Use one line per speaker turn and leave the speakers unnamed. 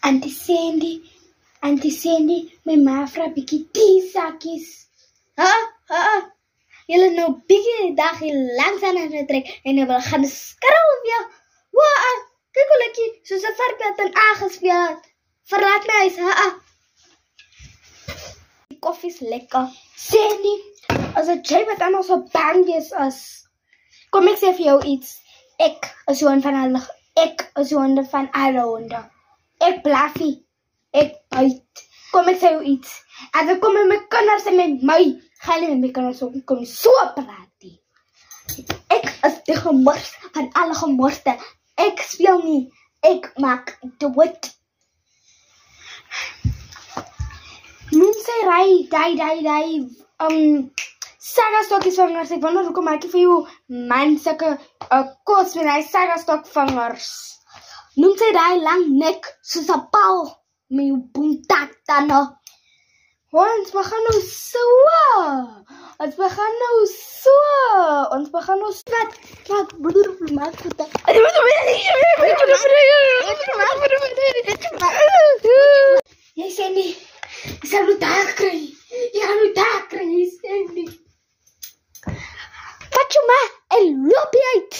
Auntie Sandy, my ma vra bietjie teesakkies. Julle nou bietjie dag hier langs aan het trek en jy wil gaan skrul of ja. Waa, kyk hoe lekker, soos 'n varkpad en aangespeel het. Verlaat my huis, Die koffie is lekker. Sandy, as jy wat anders so bang is, kom ek sê vir jou iets. Ek is hond van alle, ek is honde van alle honde. Ek blaffie, ek byt. Kom ek sê jou iets. As ek kom met my kinders en met my, gaan nie met my kinders ook kom so praat nie. Ek is die gemors van alle gemorste. Ek speel nie, ek maak dood. Noem sy sagastokkies vingers. Ek wonder hoekom maak jy vir jou man sulke kos met hy sagastokvingers. Noem sy daai lang nek soos 'n paal met jou boomtak tande. Ons begin nou so. Wat broer maak dit. Jy sê nie. Jy sal nou daar kry. Sandy. Wat jy maar, en loop jy uit.